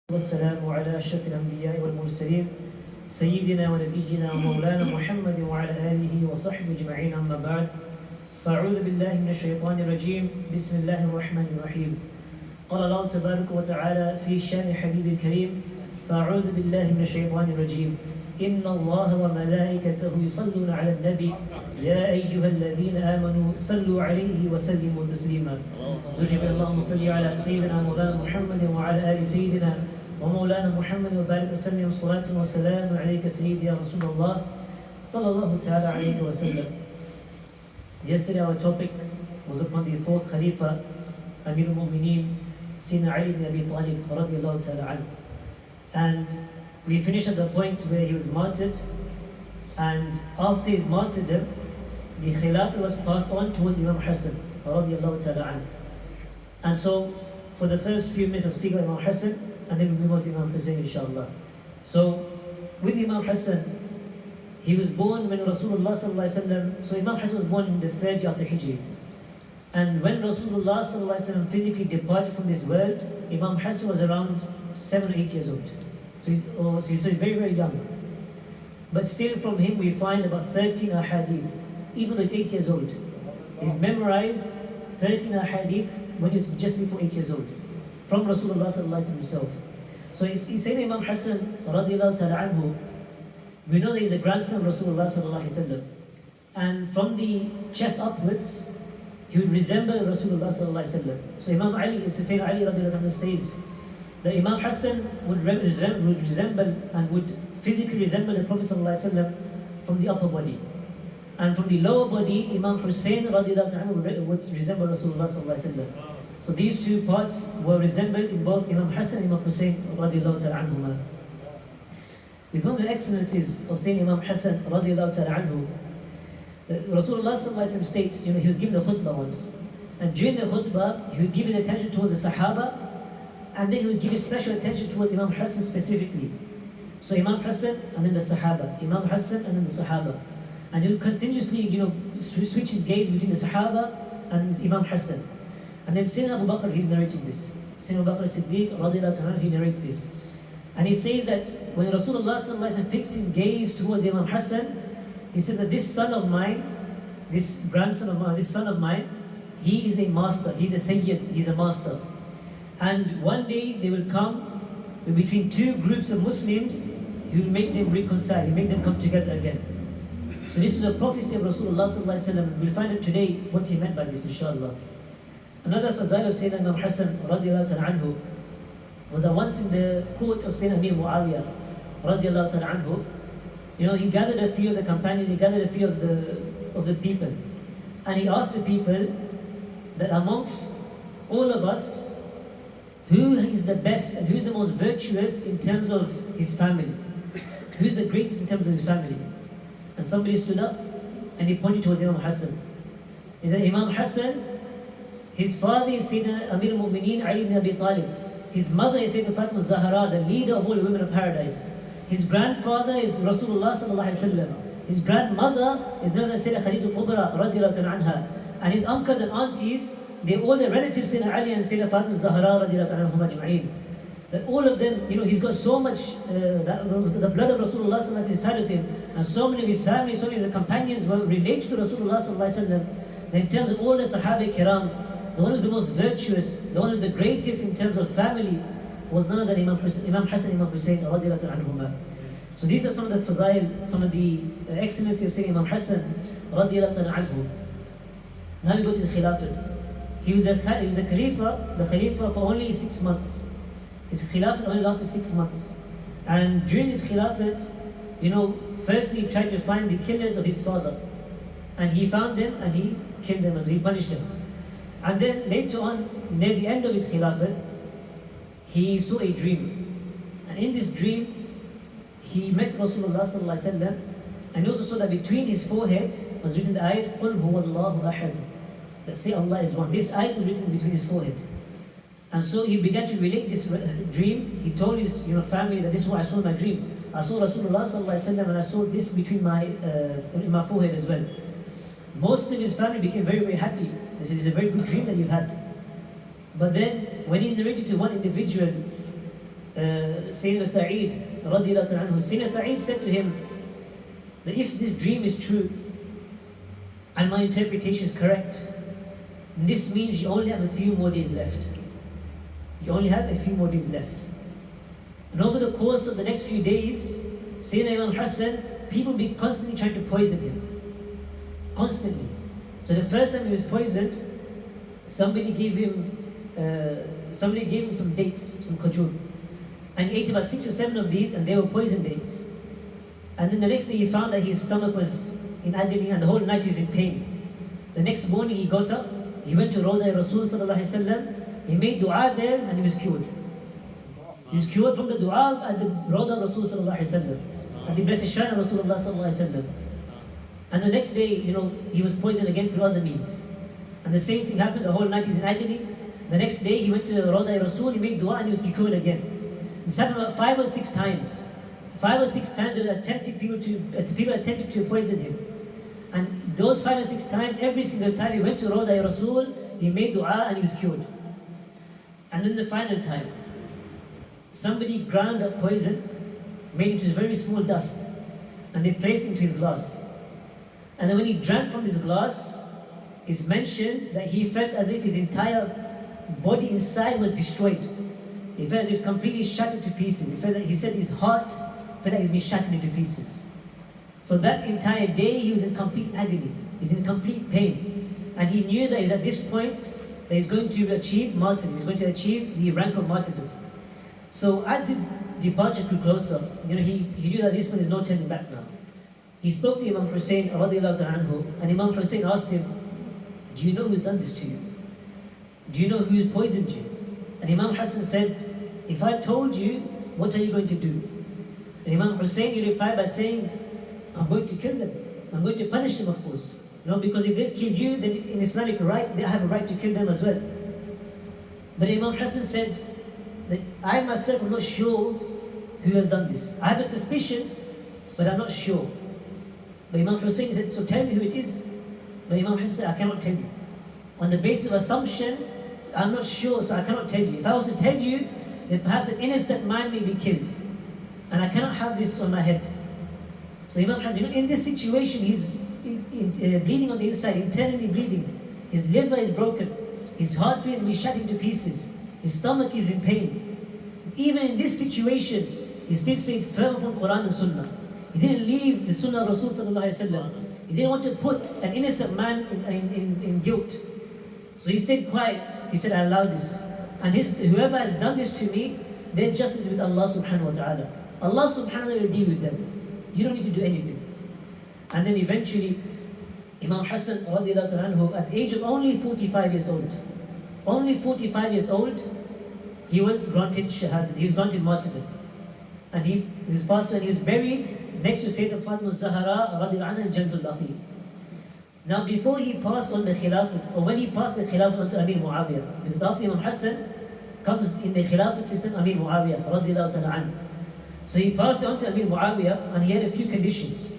والسلام على أشرف الأنبياء والمرسلين سيدنا ونبينا ومولانا محمد وعلى آله وصحبه أجمعين أما بعد فأعوذ بالله من الشيطان الرجيم بسم الله الرحمن الرحيم قال الله تبارك وتعالى في شأن حبيب الكريم فأعوذ بالله من الشيطان الرجيم إن الله وملائكته يصلون على النبي يا أيها الذين آمنوا صلوا عليه وسلموا تسليما اللهم صل على سيدنا مولانا محمد وعلى آل سيدنا ومولانا محمد وبارك وسلم صلاة وسلام عليك سيدي يا رسول الله صلى الله تعالى عليه وسلم. Yesterday our topic was upon the fourth Khalifa, Amir al-Mu'mineen, Sayyidina Ali ibn Abi Talib radiallahu ta'ala anhu. And we finished at the point where he was martyred, and after his martyrdom, the Khilafah was passed on towards Imam Hassan radiallahu ta'ala anhu. And so, for the first few minutes I speak about Imam Hassan, and then we move on to Imam Hussein inshallah. So, with Imam Hassan, he was born when Rasulullah sallallahu alaihi wasallam, so Imam Hassan was born in the 3rd year after Hijri. And when Rasulullah sallallahu alaihi wasallam physically departed from this world, Imam Hassan was around 7 or 8 years old. So he's very, very young. But still from him we find about 13 ahadith, even though he's 8 years old. He's memorized 13 ahadith when he was just before 8 years old, from Rasulullah sallallahu alaihi wasallam himself. So he's saying Imam Hassan radiallahu ta'ala anhu, we know that he's the grandson of Rasulullah sallallahu alaihi wasallam. And from the chest upwards, he would resemble Rasulullah sallallahu alaihi wasallam. So Imam Ali, Sayyidina Ali radiallahu anhu says that Imam Hassan would resemble and would physically resemble the Prophet sallallahu alaihi wasallam from the upper body. And from the lower body, Imam Hussein radiallahu anhu would resemble Rasulullah sallallahu alaihi wasallam. So these two parts were resembled in both Imam Hassan and Imam Hussein radiallahu anhu. With one of the excellencies of saying Imam Hassan radiallahu anhu, Rasulullah sallallahu alaihi wasallam states, he was given a khutbah once. And during the khutbah, he would give his attention towards the Sahaba, and then he would give his special attention towards Imam Hassan specifically. So Imam Hassan and then the Sahaba, Imam Hassan and then the Sahaba. And he would continuously, switch his gaze between the Sahaba and Imam Hassan. And then Sayyidina Abu Bakr, he's narrating this. Sayyidina Abu Bakr Siddiq, radiallahu anhu, he narrates this. And he says that when Rasulullah sallallahu alaihi wasallam fixed his gaze towards Imam Hassan, he said that this son of mine, this grandson of mine, this son of mine, he is a master, he's a Sayyid, he's a master. And one day they will come between two groups of Muslims, he will make them reconcile, he will make them come together again. So this is a prophecy of Rasulullah sallallahu alaihi wasallam. We'll find out today what he meant by this, inshallah. Another fazail of Sayyidina Imam Hassan radiallahu anhu was that once in the court of Sayyidina Amir Muharram radiallahu anhu, he gathered a few of the companions, he gathered a few of the people, and he asked the people that amongst all of us, who is the best and who is the most virtuous in terms of his family? Who is the greatest in terms of his family? And somebody stood up and he pointed towards Imam Hassan. He said, Imam Hassan, his father is Sayyidina Amir al-Mu'mineen Ali ibn Abi Talib. His mother is Sayyidina Fatima Zahra, the leader of all the women of paradise. His grandfather is Rasulullah sallallahu alaihi wasallam. His grandmother is Sayyidina Khadija Kubra radiallahu anha. And his uncles and aunties, they're all the relatives Sayyidina Ali and Sayyidina Fatima Zahra radiallahu anhum ajma'een. That all of them, he's got so much, the blood of Rasulullah sallallahu alaihi wasallam inside of him, and so many of his family, so many of his companions were related to Rasulullah sallallahu alaihi wasallam. In terms of all the Sahaba Kiram, the one who's the most virtuous, the one who's the greatest in terms of family, was none other than Imam Hassan, Imam Hussein radiallahu anhuma. So these are some of the fazail, some of the excellency of saying Imam Hassan radiallahu anhu. Now we go to the Khilafat. He was the Khalifa for only 6 months. His Khilafat only lasted 6 months. And during his Khilafat, firstly he tried to find the killers of his father. And he found them and he killed them, he punished them. And then later on, near the end of his Khilafat, he saw a dream. And in this dream, he met Rasulullah sallallahu alaihi wasallam, and he also saw that between his forehead was written the ayat, قُلْ هُوَ اللَّهُ أَحَدٌ. That say Allah is one. This ayat was written between his forehead. And so he began to relate this dream. He told his family that this is what I saw in my dream. I saw Rasulullah sallallahu alaihi wasallam and I saw this between in my forehead as well. Most of his family became very, very happy. They said, it's a very good dream that you've had. But then, when he narrated to one individual, Sayyidina Sa'id radiallahu anhu, Sayyidina Sa'id said to him that if this dream is true and my interpretation is correct, this means you only have a few more days left. You only have a few more days left. And over the course of the next few days, Sayyidina Imam Hassan, people will be constantly trying to poison him. Constantly. So the first time he was poisoned, somebody gave him some dates, some khajur. And he ate about 6 or 7 of these, and they were poison dates. And then the next day he found that his stomach was in agony, and the whole night he was in pain. The next morning he got up, he went to Rawda Rasul sallallahu alaihi wasallam, he made dua there, and he was cured. He was cured from the dua at the Rawda Rasul sallallahu alaihi wasallam, at the blessed shrine of Rasulullah sallallahu alaihi wasallam. And the next day, he was poisoned again through other means. And the same thing happened, the whole night he was in agony. The next day he went to Rawda Rasul, he made dua, and he was cured again. It happened about 5 or 6 times. 5 or 6 times people attempted to poison him. And those 5 or 6 times, every single time he went to Rawda Rasul, he made dua and he was cured. And then the final time, somebody ground up poison, made it into very small dust, and they placed it into his glass. And then when he drank from this glass, it's mentioned that he felt as if his entire body inside was destroyed. He felt as if completely shattered to pieces. He said his heart felt like he's been shattered into pieces. So that entire day he was in complete agony. He's in complete pain. And he knew that he's at this point that he's going to achieve martyrdom. He's going to achieve the rank of martyrdom. So as his departure grew closer, he knew that this one is no turning back now. He spoke to Imam Hussein radiallahu anhu, and Imam Hussein asked him, do you know who's done this to you? Do you know who's poisoned you? And Imam Hassan said, if I told you, what are you going to do? And Imam Hussein, he replied by saying, I'm going to kill them. I'm going to punish them, of course. Because if they've killed you, then in Islamic right, they have a right to kill them as well. But Imam Hassan said that I myself am not sure who has done this. I have a suspicion, but I'm not sure. But Imam Hussein said, so tell me who it is. But Imam Hassan said, I cannot tell you. On the basis of assumption, I'm not sure, so I cannot tell you. If I was to tell you, then perhaps an innocent man may be killed. And I cannot have this on my head. So Imam Hassan, in this situation, he's bleeding on the inside, internally bleeding. His liver is broken. His heart feels be shut into pieces. His stomach is in pain. Even in this situation, he still stayed firm upon Quran and Sunnah. He didn't leave the Sunnah of Rasul sallallahu alaihi wasallam. He didn't want to put an innocent man in guilt. So he stayed quiet. He said, I allow this. And whoever has done this to me, their justice with Allah subhanahu wa ta'ala. Allah subhanahu wa ta'ala will deal with them. You don't need to do anything. And then eventually, Imam Hassan radiallahu anhu, at the age of only 45 years old, he was granted shahada, he was granted martyrdom. And he was passed and he was buried next to Sayyidah Fatima Zahra radiallahu anha in Jannatul Baqi. Now before he passed on the Khilafat, or when he passed the Khilafat on to Amir Muawiyah, because after Imam Hassan comes in the Khilafat system Amir Muawiyah radiallahu anhu. So he passed on to Amir Muawiyah, and he had a few conditions.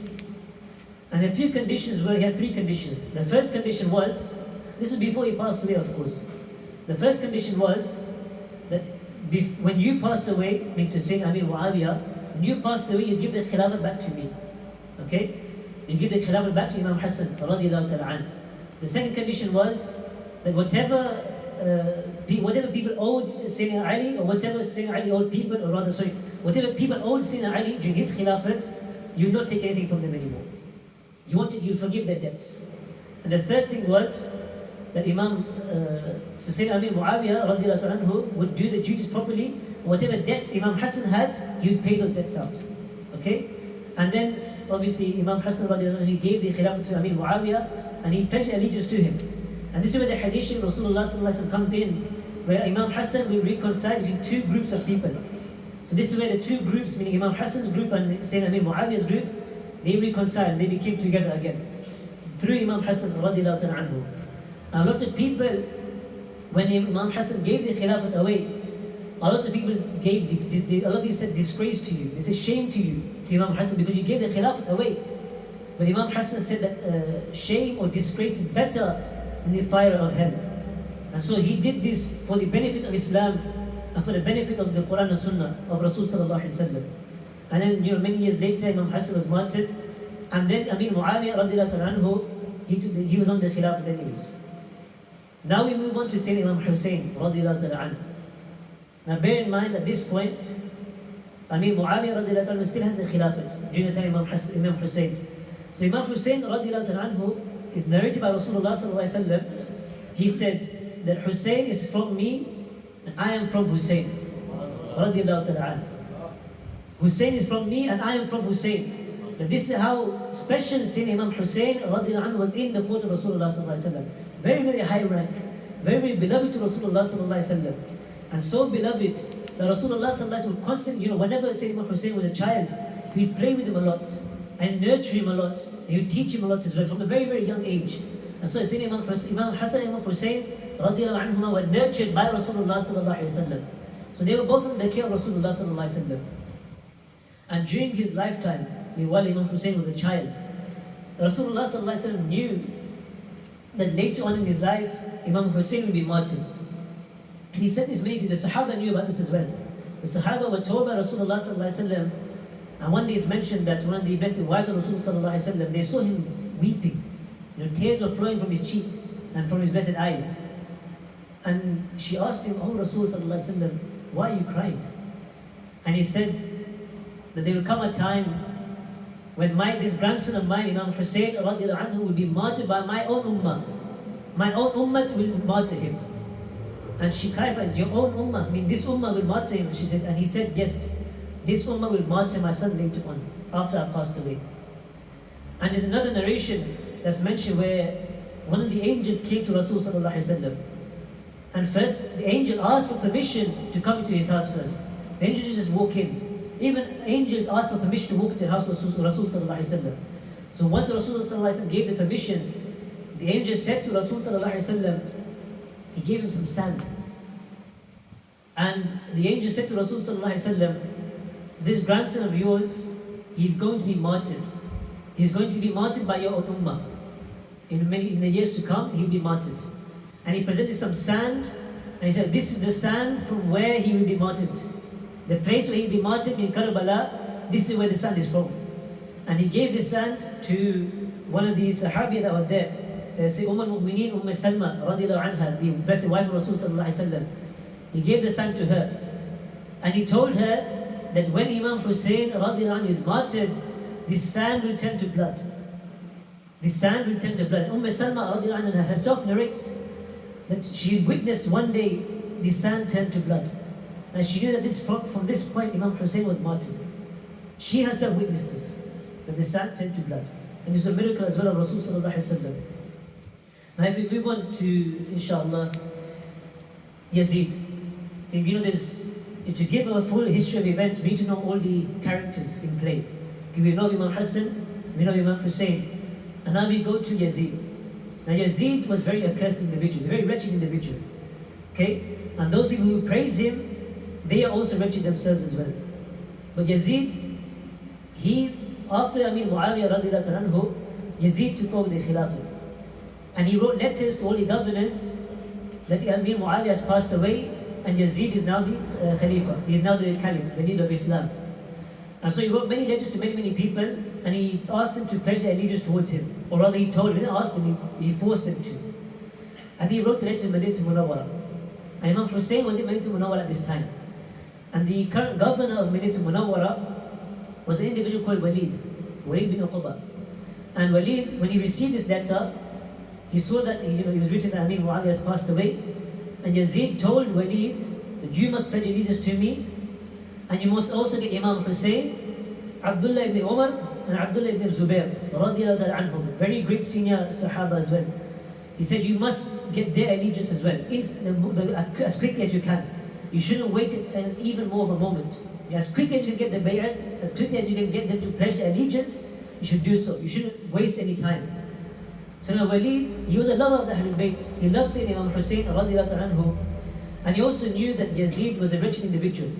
And the few conditions were, he had 3 conditions. The first condition was, this was before he passed away, of course. The first condition was that when you pass away, meaning to say Amir Muawiyah, when you pass away, you give the Khilafat back to me. Okay? You give the Khilafat back to Imam Hassan radiallahu ta'ala. The second condition was that whatever people owed Sayyidina Ali, or whatever Sayyidina Ali owed people, or rather, sorry, whatever people owed Sayyidina Ali during his Khilafat, you will not take anything from them anymore. You forgive their debts. And the third thing was that Sayyidina Amir Muawiyah radiallahu anhu would do the duties properly. Whatever debts Imam Hassan had, he would pay those debts out. Okay? And then, obviously, Imam Hassan radiallahu anhu, he gave the Khilafat to Amir Muawiyah, and he pledged allegiance to him. And this is where the hadith of Rasulullah sallallahu alaihi wasallam comes in, where Imam Hassan will reconcile between 2 groups of people. So this is where the 2 groups, meaning Imam Hassan's group and Sayyidina Amir Muawiyah's group, they reconciled, they became together again through Imam Hassan radiallahu anhu. A lot of people, when Imam Hassan gave the Khilafat away, a lot of people said disgrace to you. They said shame to you, to Imam Hassan, because you gave the Khilafat away. But Imam Hassan said that shame or disgrace is better than the fire of hell. And so he did this for the benefit of Islam, and for the benefit of the Quran and Sunnah of Rasul sallallahu alaihi wasallam. And then many years later, Imam Hassan was martyred, and then Amir Muawiyah radiallahu anhu, he was on the Khilafat anyways. Now we move on to Sayyidina Imam Hussein radiallahu anhu. Now bear in mind at this point, Amir Muawiyah radiallahu anhu still has the Khilafat during the time Imam Hussein. So Imam Hussein radiallahu anhu is narrated by Rasulullah sallallahu alaihi wasallam. He said that Hussein is from me and I am from Hussein radiallahu anhu. Hussein is from me and I am from Hussein. That this is how special Sayyidina Imam Hussein radiallahu anhu was in the court of Rasulullah sallallahu alaihi wasallam. Very, very high rank, very, very beloved to Rasulullah sallallahu alaihi wasallam, and so beloved that Rasulullah sallallahu alaihi wasallam would constantly, whenever Sayyidina Imam Hussein was a child, he'd play with him a lot and nurture him a lot. He would teach him a lot as well from a very, very young age. And so Sayyidina Imam Hassan and Imam Hussein radiallahu anhuma were nurtured by Rasulullah sallallahu alaihi wasallam. So they were both under the care of Rasulullah sallallahu alaihi wasallam. And during his lifetime, while Imam Hussein was a child, Rasulullah sallallahu alaihi wasallam knew that later on in his life, Imam Hussein will be martyred. And he said this many times. The Sahaba knew about this as well. The Sahaba were told by Rasulullah sallallahu alaihi wasallam, and one day it's mentioned that one of the blessed wives of Rasulullah sallallahu alaihi wasallam, they saw him weeping. Tears were flowing from his cheek and from his blessed eyes. And she asked him, "Oh Rasulullah sallallahu alaihi wasallam, why are you crying?" And he said that there will come a time when this grandson of mine, Imam Hussein radiallahu anhu, will be martyred by my own ummah. My own ummah will martyr him. And she clarifies, your own ummah, I mean this ummah will martyr him. And he said, yes, this ummah will martyr my son later on, after I passed away. And there's another narration that's mentioned where one of the angels came to Rasul sallallahu alaihi wasallam. And first, the angel asked for permission to come into his house first. The angel didn't just walk in. Even angels asked for permission to walk into the house of Rasul sallallahu alaihi wasallam. So once Rasul sallallahu alaihi wasallam gave the permission, the angel said to Rasul sallallahu alaihi wasallam, he gave him some sand. And the angel said to Rasul sallallahu alaihi wasallam, this grandson of yours, he's going to be martyred. He's going to be martyred by your own ummah. In the years to come, he'll be martyred. And he presented some sand, and he said, this is the sand from where he will be martyred. The place where he'll be martyred in Karbala, this is where the sand is from. And he gave this sand to one of the Sahabiya that was there. Say al-Mu'mineen Salma radiallahu anha, the blessed wife of Rasul sallallahu alaihi wasallam. He gave the sand to her. And he told her that when Imam Hussein radiallahu anhu is martyred, this sand will turn to blood. This sand will turn to blood. Salma radiallahu anha herself narrates that she witnessed one day the sand turned to blood. And she knew that from this point Imam Hussein was martyred. She herself witnessed this, that the sand turned to blood. And this is a miracle as well of Rasul sallallahu alaihi wasallam. Now if we move on to, inshallah, Yazid. To give a full history of events, we need to know all the characters in play. We know Imam Hassan, we know Imam Hussein. And now we go to Yazid. Now Yazid was a very accursed individual, a very wretched individual. Okay? And those people who praise him, they are also wretched themselves as well. But Yazid, after Amir Muawiyah radiallahu anhu, Yazid took over the Khilafat. And he wrote letters to all the governors that Amir Muawiyah has passed away and Yazid is now the Khalifa. He is now the Caliph, the leader of Islam. And so he wrote many letters to many, many people, and he asked them to pledge their allegiance towards him. Or rather, he told them, he didn't ask them, he forced them to. And he wrote a letter to Madinatul Munawwara. And Imam Hussein was in Madinatul Munawwara at this time. And the current governor of Madinatul Munawwara was an individual called Walid bin Uqba. And Walid, when he received this letter, he saw that he was written that Amir Muawiyah has passed away. And Yazid told Walid that you must pledge allegiance to me, and you must also get Imam Hussein, Abdullah ibn Umar, and Abdullah ibn Zubair, radiallahu anhum, very great senior Sahaba as well. He said you must get their allegiance as well, as quickly as you can. You shouldn't wait even more of a moment. As quickly as you can get the bay'at, as quickly as you can get them to pledge their allegiance, you should do so. You shouldn't waste any time. So now Walid, he was a lover of the Ahlul Bayt. He loved Sayyidina Imam Hussein radiallahu anhu, and he also knew that Yazid was a wretched individual.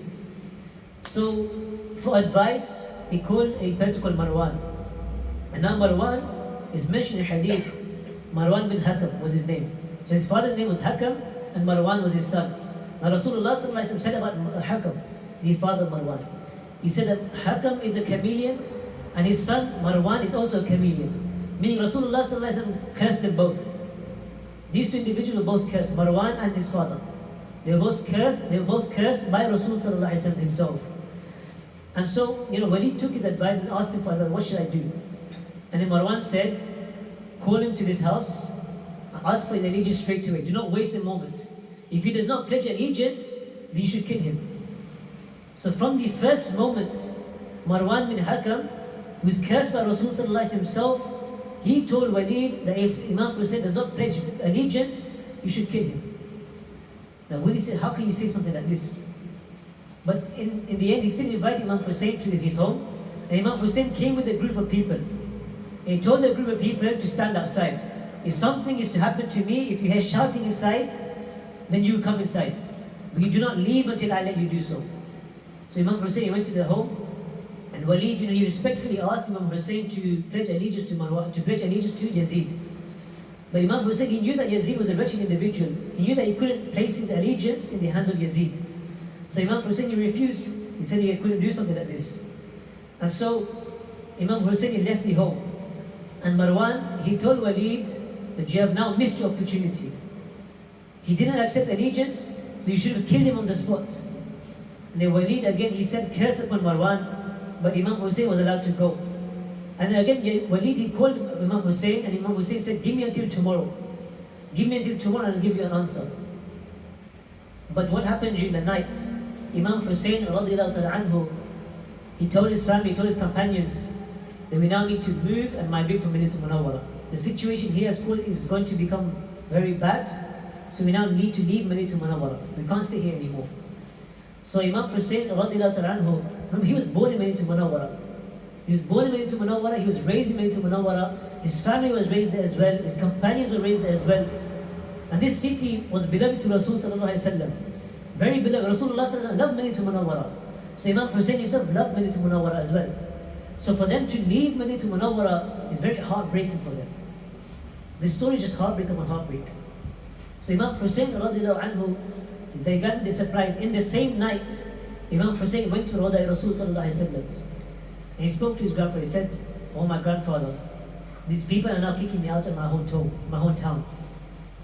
So for advice, he called a person called Marwan. And now Marwan is mentioned in Hadith. Marwan bin Hakam was his name. So his father's name was Hakam, and Marwan was his son. Now Rasulullah said about Hakam, the father of Marwan. He said that Hakam is a chameleon and his son Marwan is also a chameleon. Meaning Rasulullah cursed them both. These two individuals were both cursed, Marwan and his father. They were both cursed by Rasulullah himself. And so, Walid took his advice and asked him for advice, what should I do? And then Marwan said, call him to this house and ask for his allegiance straight away. Do not waste a moment. If he does not pledge allegiance, then you should kill him. So from the first moment, Marwan bin Hakam, who is cursed by Rasulullah himself, he told Walid that if Imam Hussein does not pledge allegiance, you should kill him. Now Walid said, how can you say something like this? But in the end, he still invited Imam Hussein to his home. And Imam Hussein came with a group of people. He told the group of people to stand outside. If something is to happen to me, if you hear shouting inside, then you come inside. But you do not leave until I let you do so. So Imam Hussein went to the home, and Walid, he respectfully asked Imam Hussein to pledge allegiance to Marwan, to pledge allegiance to Yazid. But Imam Hussein, he knew that Yazid was a wretched individual. He knew that he couldn't place his allegiance in the hands of Yazid. So Imam Hussein, he refused. He said he couldn't do something like this. And so Imam Hussein, he left the home. And Marwan, he told Walid that you have now missed your opportunity. He didn't accept allegiance, so you should have killed him on the spot. And then Walid again, he said curse upon Marwan, but Imam Hussein was allowed to go. And then again, Walid, he called Imam Hussein, and Imam Hussein said, give me until tomorrow. Give me until tomorrow and I'll give you an answer. But what happened during the night? Imam Hussein, radiallahu ta'ala anhu, he told his family, he told his companions, that we now need to move and migrate from Medina to Munawwara. The situation here is going to become very bad, so we now need to leave Medina to Munawwara. We can't stay here anymore. So Imam Hussein, radiallahu ta'ala anhu, remember, he was born in Medina to Munawwara. He was born in Medina to Munawwara, he was raised in Medina to Munawwara, his family was raised there as well, his companions were raised there as well. And this city was beloved to Rasul sallallahu alayhi wa sallam. Very beloved. Rasulullah sallallahu alayhi wa sallam loved Medina to Munawwara. So Imam Hussein himself loved Medina to Munawwara as well. So for them to leave Medina to Munawwara is very heartbreaking for them. This story is just heartbreak upon heartbreak. So Imam Hussein radiallahu anhu, they got the surprise. In the same night, Imam Hussein went to Rawda Rasul sallallahu alayhi wa sallam. And he spoke to his grandfather. He said, oh my grandfather, these people are now kicking me out of my hometown.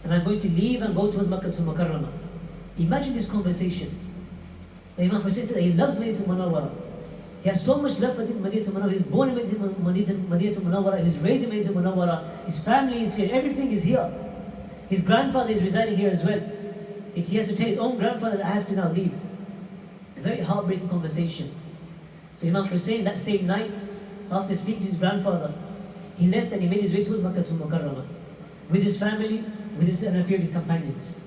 And I'm going to leave and go towards Makkah to Mukarramah. Imagine this conversation. And Imam Hussein said he loves Medina to Munawwara. He has so much love for Medina to Munawwara. He's born in Medina to Munawwara. He's raised in Medina to Munawwara. His family is here. Everything is here. His grandfather is residing here as well. He has to tell his own grandfather that I have to now leave. A very heartbreaking conversation. So Imam Hussein, that same night, after speaking to his grandfather, he left and he made his way towards Makkah to Mukarramah with his family, with a few of his companions.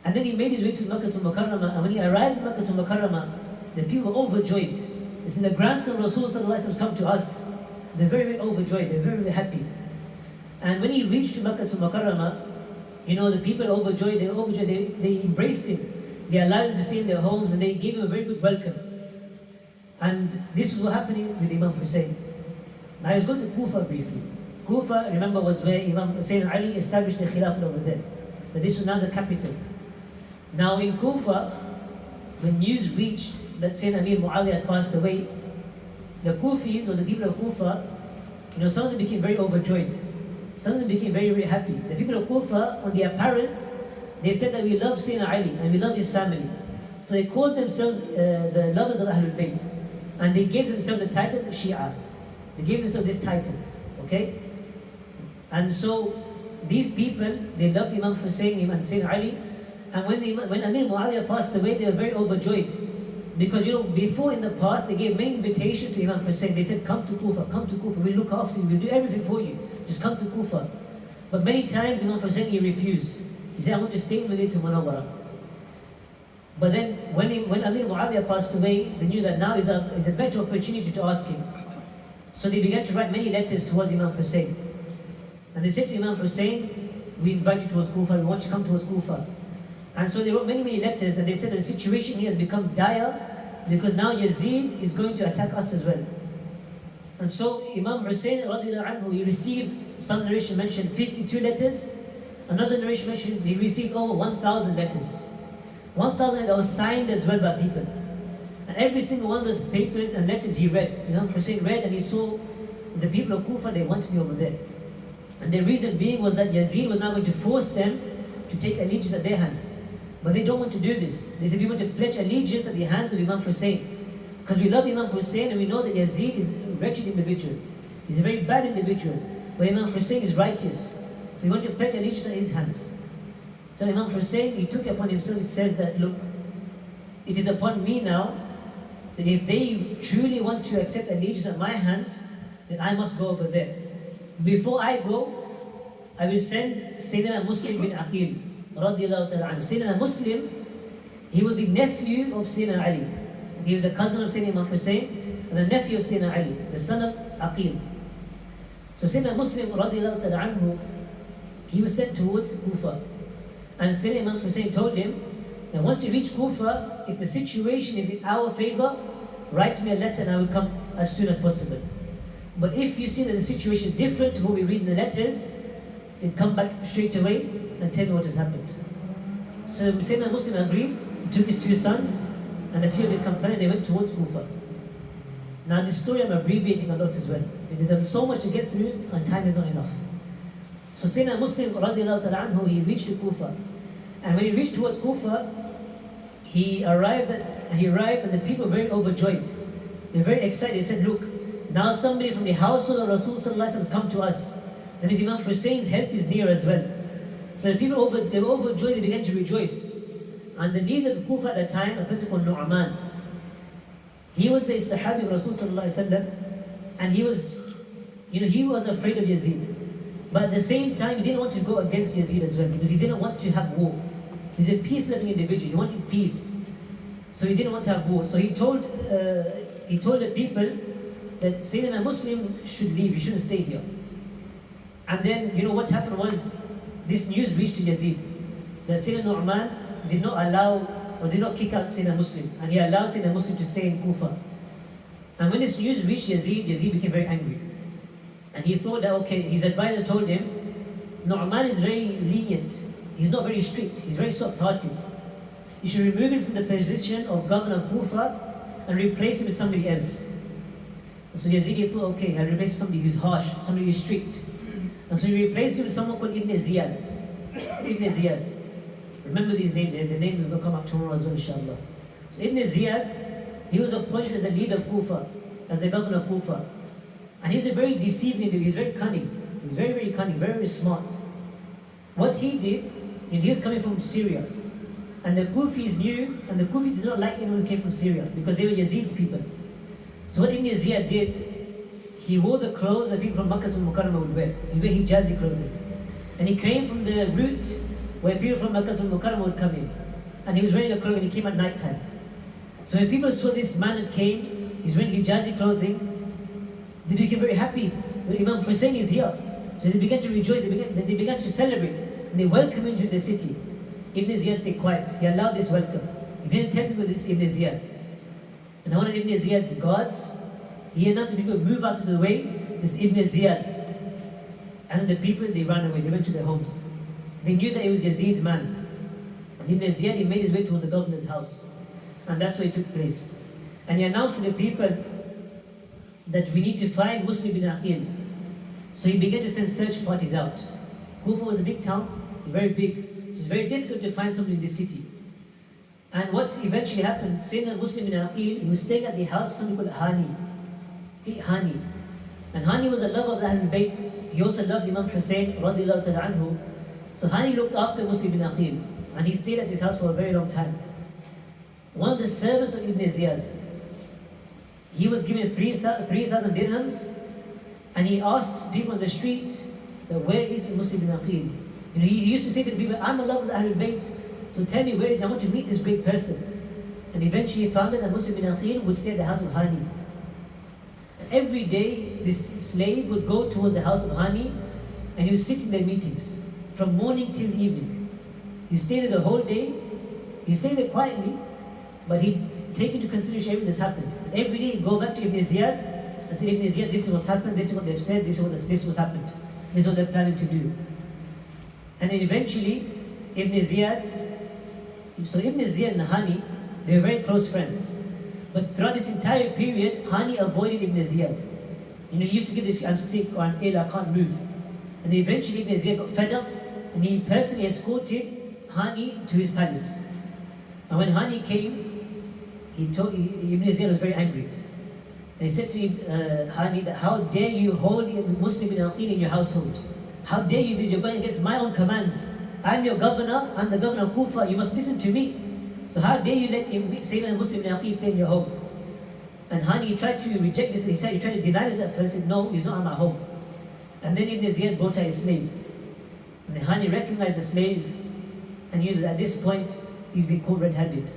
And then he made his way to Makkah to Mukarramah, and when he arrived in Makkah to Mukarramah, the people were overjoyed. They said, the grandson of Rasulullah has come to us. They're very, very overjoyed, they're very, very happy. And when he reached to Makkah to Mukarramah, the people were overjoyed, they embraced him. They allowed him to stay in their homes and they gave him a very good welcome. And this was what happening with Imam Hussein. Now let's go to Kufa briefly. Kufa, remember, was where Imam Hussein and Ali established the Khilafah over there. But this was now the capital. Now in Kufa, when news reached that Sayyidina Amir Muawiyah had passed away, the Kufis, or the people of Kufa, some of them became very overjoyed. Some of them became very, very happy. The people of Kufa, on the apparent, they said that we love Sayyidina Ali and we love his family. So they called themselves the lovers of Ahlul Bayt. And they gave themselves the title Shia. They gave themselves this title. Okay? And so these people, they loved Imam Hussein, Imam Sayyidina Ali. And when Amir Muawiyah passed away, they were very overjoyed. Because before in the past, they gave many invitations to Imam Hussein. They said, come to Kufa, we'll look after you, we'll do everything for you. Just come to Kufa. But many times Imam Hussein, he refused. He said, I want to stay in Medina to Munawwara. But then when Amir Muawiyah passed away, they knew that now is a better opportunity to ask him. So they began to write many letters towards Imam Hussein. And they said to Imam Hussein, we invite you towards Kufa, we want you to come towards Kufa. And so they wrote many, many letters, and they said that the situation here has become dire because now Yazid is going to attack us as well. And so Imam Hussein, radiallahu anhu, he received, some narration mentioned 52 letters. Another narration mentions he received over 1,000 letters. 1,000 that was signed as well by people. And every single one of those papers and letters he read. Imam Hussein read and he saw the people of Kufa, they want to be over there. And the reason being was that Yazid was now going to force them to take allegiance at their hands. But they don't want to do this. They said, we want to pledge allegiance at the hands of Imam Hussein. Because we love Imam Hussein and we know that Yazid is a wretched individual. He's a very bad individual. But Imam Hussein is righteous. So we want to pledge allegiance at his hands. So Imam Hussein, he took it upon himself, he says that, look, it is upon me now that if they truly want to accept allegiance at my hands, then I must go over there. Before I go, I will send Sayyidina Muslim bin Aqil, radiallahu ta'ala anhu. Sayyidina Muslim, he was the nephew of Sayyidina Ali. He was the cousin of Sayyidina Imam Hussein and the nephew of Sayyidina Ali, the son of Aqil. So Sayyidina Muslim, radiallahu ta'ala anhu, he was sent towards Kufa. And Sayyidina Imam Hussein told him that once you reach Kufa, if the situation is in our favor, write me a letter and I will come as soon as possible. But if you see that the situation is different to what we read in the letters, then come back straight away and tell me what has happened. So Sayyidina Muslim agreed, he took his two sons and a few of his companions, they went towards Kufa. Now this story I'm abbreviating a lot as well. There's so much to get through and time is not enough. So Sayyidina Muslim, radiallahu ta'ala anhu, he reached Kufa. And when he reached towards Kufa, he arrived and the people were very overjoyed. They were very excited. They said, look, now somebody from the household of Rasul sallallahu alaihi wasallam has come to us. That means Imam Hussein's help is near as well. So the people they were overjoyed, they began to rejoice. And the leader of Kufa at the time, a person called Nu'man, he was a Sahabi of Rasul sallallahu alaihi wasallam, and he was afraid of Yazid. But at the same time, he didn't want to go against Yazid as well, because he didn't want to have war. He's a peace-loving individual, he wanted peace. So he didn't want to have war. So he told the people that Sayyidina Muslim should leave, he shouldn't stay here. And then, what happened was, this news reached to Yazid, that Sayyidina Nu'man did not allow, or did not kick out Sayyidina Muslim, and he allowed Sayyidina Muslim to stay in Kufa. And when this news reached Yazid, Yazid became very angry. And he thought that, okay, his advisor told him, Nu'man is very lenient, he's not very strict, he's very soft-hearted. You should remove him from the position of governor of Kufa and replace him with somebody else. And so Yazid thought, okay, I'll replace him with somebody who's harsh, somebody who's strict. And so he replaced him with someone called Ibn Ziyad. Ibn Ziyad. Remember these names, the names will come up tomorrow as well, inshallah. So Ibn Ziyad, he was appointed as the leader of Kufa, as the governor of Kufa. And he's a very deceiving individual, he's very cunning. He's very, very cunning, very, very smart. What he did, he was coming from Syria. And the Kufis knew, and the Kufis did not like anyone who came from Syria, because they were Yazid's people. So what Ibn Ziyad did, he wore the clothes that people from Makkah to Muharram would wear. He wore Hijazi clothing. And he came from the route where people from Makkah to Muharram would come in. And he was wearing a clothing, and he came at night time. So when people saw this man that came, he's wearing Hijazi clothing, they became very happy. Imam Hussein is here. So they began to rejoice, they began to celebrate. And they welcomed him to the city. Ibn Ziyad stayed quiet. He allowed this welcome. He didn't tell people this Ibn Ziyad. And one of Ibn Ziyad's guards, he announced to people, move out of the way, this Ibn Ziyad. And then the people, they ran away, they went to their homes. They knew that it was Yazid's man. And Ibn Ziyad, he made his way towards the governor's house. And that's where it took place. And he announced to the people that we need to find Muslim bin Aqil. So he began to send search parties out. Kufa was a big town, very big. So it's very difficult to find somebody in this city. And what eventually happened, Sayyidina Muslim bin Aqil, he was staying at the house of somebody called Hani. Okay, Hani. And Hani was a lover of Ahlul Bayt. He also loved Imam Hussein, radiallahu ta'ala anhu. So Hani looked after Muslim bin Aqil. And he stayed at his house for a very long time. One of the servants of Ibn Ziyad, he was given 3,000 dirhams, and he asked people on the street, where is Muslim bin Aqil? He used to say to the people, I'm a lover of Ahlul Bayt, so tell me where is he? I want to meet this great person. And eventually he found out that Muslim bin Aqil would stay at the house of Hani. And every day this slave would go towards the house of Hani, and he would sit in their meetings from morning till evening. He stayed there the whole day. He stayed there quietly, but he'd take into consideration everything that's happened. And every day he'd go back to Ibn Ziyad and tell Ibn Ziyad, this is what's happened, this is what they've said, this is what's happened, this is what they're planning to do. And then eventually Ibn Ziyad, So Ibn Ziyad and Hani, they were very close friends. But throughout this entire period, Hani avoided Ibn Ziyad. He used to get this, I'm sick or I'm ill, I can't move. And eventually Ibn Ziyad got fed up and he personally escorted Hani to his palace. And when Hani came, Ibn Ziyad was very angry. And he said to Hani that, how dare you hold Muslim bin Aqil in your household? How dare you do this? You're going against my own commands. I'm your governor, I'm the governor of Kufa, you must listen to me. So how dare you let him say that Muslim bin Aqil stay in your home? And Hani tried to reject this, he tried to deny this at first, he said, no, he's not at my home. And then Ibn Ziyad brought out his slave. And then Hani recognized the slave and knew that at this point, he's been caught red-handed.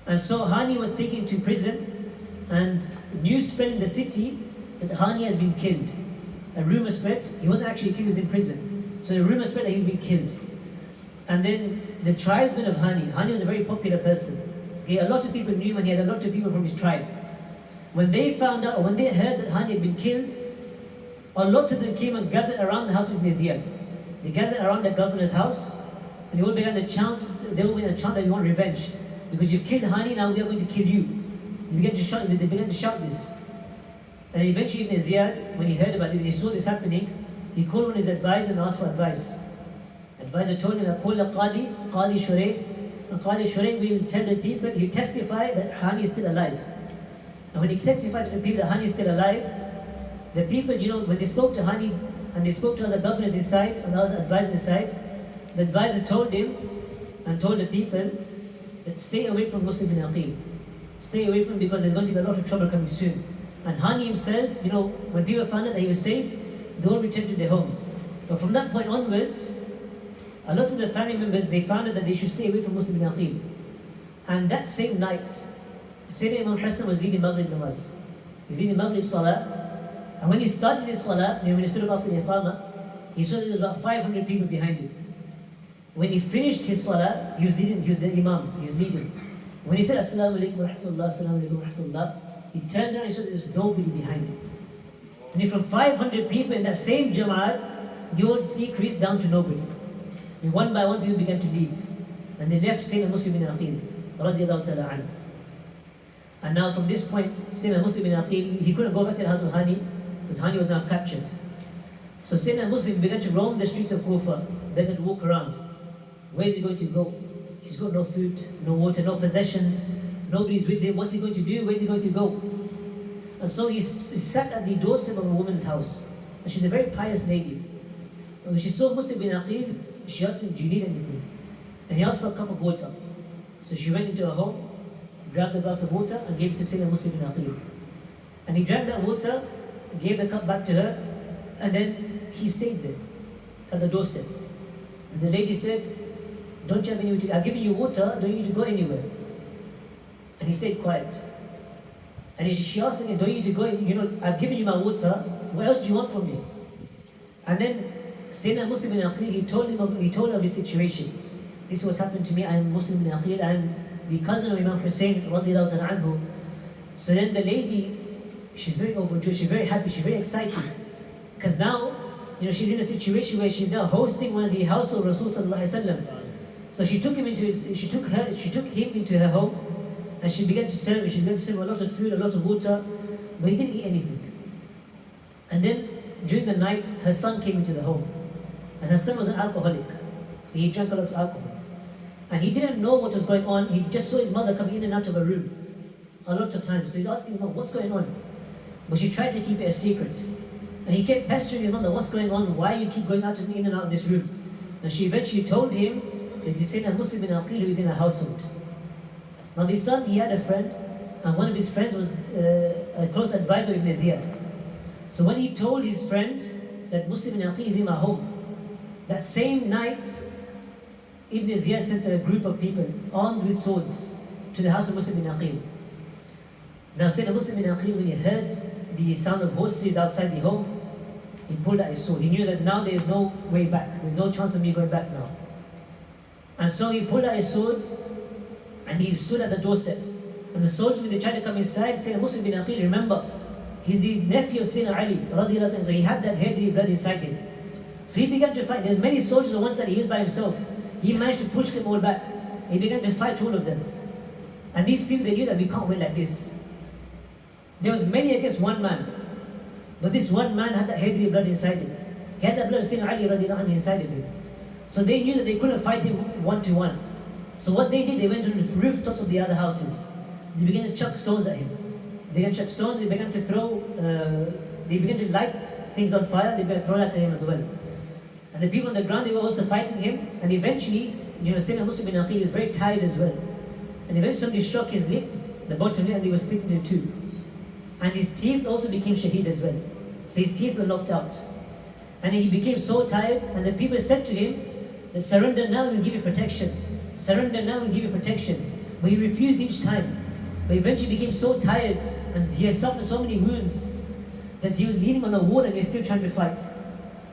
And so Hani was taken to prison and news spread in the city that Hani has been killed. A rumor spread, he wasn't actually killed, he was in prison. So the rumor spread that he's been killed. And then the tribesmen of Hani was a very popular person. Okay, a lot of people knew him and he had a lot of people from his tribe. When they found out, or when they heard that Hani had been killed, a lot of them came and gathered around the house of Ibn Ziyad. They gathered around the governor's house and they all began to chant, that we want revenge. Because you've killed Hani, now we are going to kill you. They began to shout this. And eventually Ibn Ziyad, when he heard about it, when he saw this happening, he called on his advisor and asked for advice. Advisor told him that Qadi Shurayn, and Qadi Shurayn will tell the people, he'll testify that Hani is still alive. And when he testified to the people that Hani is still alive, the people, when they spoke to Hani and they spoke to other governors inside and other advisors inside, the advisor told him and told the people that stay away from Muslim bin Aqil. Stay away from him because there's going to be a lot of trouble coming soon. And Hani himself, when people found out that he was safe, they all returned to their homes. But from that point onwards, a lot of the family members, they found out that they should stay away from Muslim bin Aqil. And that same night, Sayyidina Imam Hassan was leading Maghrib namaz. He was leading Maghrib salah. And when he started his salah, when he stood up after the Iqamah, he saw that there was about 500 people behind him. When he finished his salah, he was the Imam, he was leading. When he said, Assalamu alaikum wa rahmatullah, Assalamu alaikum wa rahmatullah, he turned around and he saw that there's nobody behind him. And from 500 people in that same Jamaat, they all decreased down to nobody. And one by one, people began to leave. And they left Sayyidina Muslim bin Aqil, radiallahu ta'ala anhu. And now from this point, Sayyidina Muslim bin Aqil, he couldn't go back to the house of Hani, because Hani was now captured. So Sayyidina Muslim began to roam the streets of Kufa, began to walk around. Where is he going to go? He's got no food, no water, no possessions, nobody's with him. What's he going to do? Where is he going to go? And so he sat at the doorstep of a woman's house. And she's a very pious lady. And when she saw Muslim bin Aqil, she asked him, do you need anything? And he asked for a cup of water. So she went into her home, grabbed a glass of water and gave it to Sayyidina Muslim bin Aqil. And he drank that water, gave the cup back to her, and then he stayed there at the doorstep. And the lady said, don't you have anywhere to go? I've given you water, don't you need to go anywhere? And he stayed quiet. And she asked him, don't you need to go? I've given you my water, what else do you want from me? And then Sayyidina Muslim bin Aqil, he told her of his situation. This was happened to me, I'm Muslim bin Aqil, I'm the cousin of Imam Hussein, radiallahu anhu. So then the lady, she's very overjoyed, she's very happy, she's very excited. Because now, she's in a situation where she's now hosting one of the household of Rasul sallallahu alaihi wasallam. So she took him into her home, and she began to serve him. She began to serve him a lot of food, a lot of water, but he didn't eat anything. And then during the night, her son came into the home, and her son was an alcoholic. He drank a lot of alcohol, and he didn't know what was going on. He just saw his mother coming in and out of her room a lot of times. So he's asking his mom, "What's going on?" But she tried to keep it a secret, and he kept pestering his mother, "What's going on? Why you keep going out and in and out of this room?" And she eventually told him that he's seen a Muslim bin Aqil who is in her household. Now this son, he had a friend, and one of his friends was a close advisor of Ibn Ziyad. So when he told his friend that Muslim bin Aqil is in my home, that same night, Ibn Ziyad sent a group of people armed with swords to the house of Muslim bin Aqil. Now said the Muslim bin Aqil, when he heard the sound of horses outside the home, he pulled out his sword. He knew that now there is no way back. There's no chance of me going back now. And so he pulled out his sword and he stood at the doorstep. And the soldiers, when they tried to come inside, said, Muslim bin Aqil, remember, he's the nephew of Sayyidina Ali, radiallahu anhu, so he had that hairy blood inside him. So he began to fight. There's many soldiers on one side, he was by himself. He managed to push them all back. He began to fight all of them. And these people, they knew that we can't win like this. There was many against one man. But this one man had that Hydri blood inside him. He had that blood of Sayyidina Ali radiallahu anhu inside of him. So they knew that they couldn't fight him 1-to-1. So what they did, they went on the rooftops of the other houses. They began to chuck stones at him. They began to chuck stones, they began to throw, they began to light things on fire, they began to throw that at him as well. And the people on the ground, they were also fighting him. And eventually, Sayyidina Muslim bin Aqil was very tired as well. And eventually somebody struck his lip, the bottom lip, and they were split into two. And his teeth also became shaheed as well. So his teeth were knocked out. And he became so tired, and the people said to him, that surrender now, we'll give you protection. Surrender now, we'll give you protection. But he refused each time. But eventually became so tired, and he had suffered so many wounds, that he was leaning on a wall and he was still trying to fight.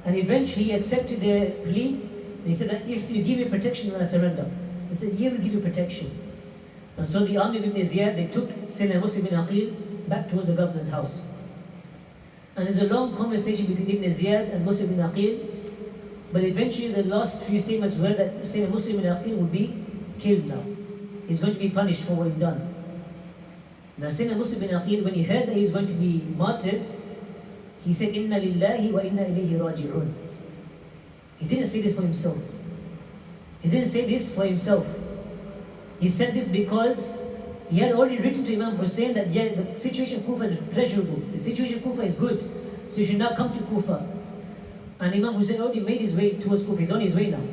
And eventually he accepted their plea, and he said that if you give me protection, then I surrender. He said, yeah, we'll give you protection. And so the army of Ibn Ziyad, they took Sayyidina Muslim bin Aqil back towards the governor's house. And there's a long conversation between Ibn Ziyad and Muslim bin Aqil, but eventually the last few statements were that Sayyidina Muslim bin Aqil would be killed now. He's going to be punished for what he's done. Now Sayyidina Muslim bin Aqil, when he heard that he's going to be martyred, he said, Inna lillahi wa inna ilayhi raji'un. He didn't say this for himself. He didn't say this for himself. He said this because he had already written to Imam Hussein that yeah, the situation in Kufa is pleasurable. The situation in Kufa is good. So you should now come to Kufa. And Imam Hussein already made his way towards Kufa. He's on his way now.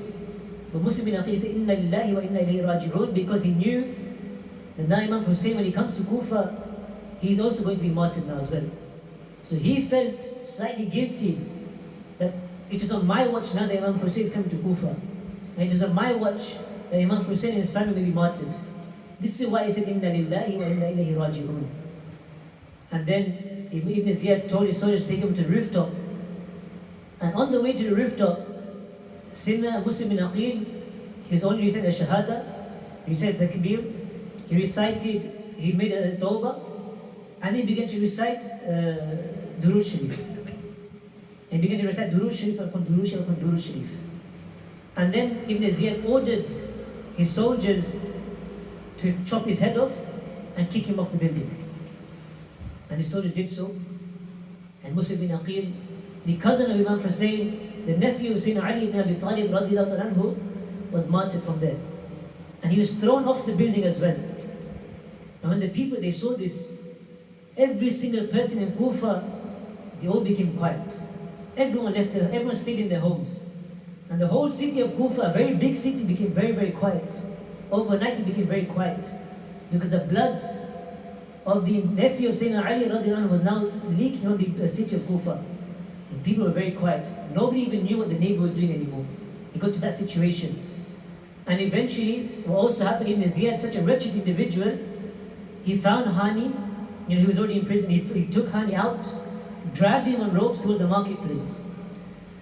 But Muslim bin Aqil said, Inna lillahi wa inna ilayhi raji'un, because he knew that now Imam Hussein, when he comes to Kufa, he's also going to be martyred now as well. So he felt slightly guilty that it is on my watch now that Imam Hussein is coming to Kufa. And it is on my watch that Imam Hussein and his family may be martyred. This is why he said, Inna lillahi wa inna ilayhi raji'un. And then Ibn Ziyad told his soldiers to take him to the rooftop. And on the way to the rooftop, Sayyidina Muslim bin Aqil, he's only recited the Shahada, he recited the Takbir, he made a Tawbah, and he began to recite Durood Sharif. He began to recite Durood Sharif upon Durood Sharif upon Durood Sharif. And then Ibn Ziyad ordered his soldiers to chop his head off and kick him off the building. And his soldiers did so. And Muslim bin Aqil, the cousin of Imam Hussein, the nephew of Sayyidina Ali ibn Abi Talib radiallahu anhu, was martyred from there. And he was thrown off the building as well. And when the people, they saw this, every single person in Kufa, they all became quiet. Everyone left there, everyone stayed in their homes. And the whole city of Kufa, a very big city, became very, very quiet. Overnight it became very quiet. Because the blood of the nephew of Sayyidina Ali radiallahu anhu was now leaking on the city of Kufa. And people were very quiet. Nobody even knew what the neighbor was doing anymore. It got to that situation. And eventually, what also happened, Ibn Ziyad, such a wretched individual, he found Hani, he was already in prison, he took Hani out, dragged him on ropes towards the marketplace.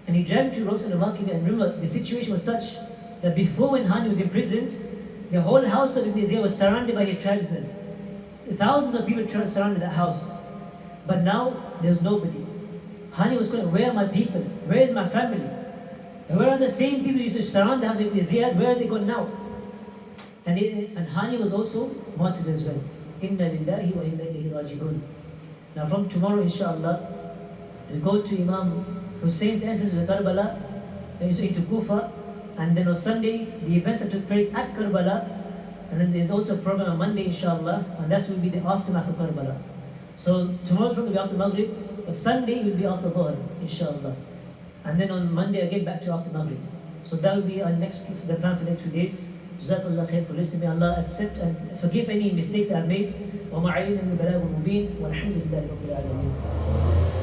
And he dragged him to ropes in the marketplace, and remember, the situation was such that before when Hani was imprisoned, the whole house of Ibn Ziyad was surrounded by his tribesmen. Thousands of people surrounded that house. But now, there was nobody. Hani was going, where are my people? Where is my family? And where are the same people who used to surround the house of Ibn Ziyad? Where are they gone now? And Hani was also martyred as well. Inna lillahi wa inna ilayhi raji'un. Now from tomorrow, inshallah, we'll go to Imam Hussein's entrance to Karbala, into Kufa, and then on Sunday, the events that took place at Karbala, and then there's also a program on Monday, inshallah, and that will be the aftermath of Karbala. So tomorrow's program will be after Maghrib, but Sunday will be after Dhuhr, inshallah. And then on Monday again back to after Maghrib. So that will be our the plan for the next few days. Jazakallah khair for listening. May Allah accept and forgive any mistakes I have made. وَمَا عَلَيْنَا مِنَ الْبَلَاغِ الْمُبِينِ وَالْحَمْدُ لِلَّهِ رَبِّ الْعَالَمِينَ.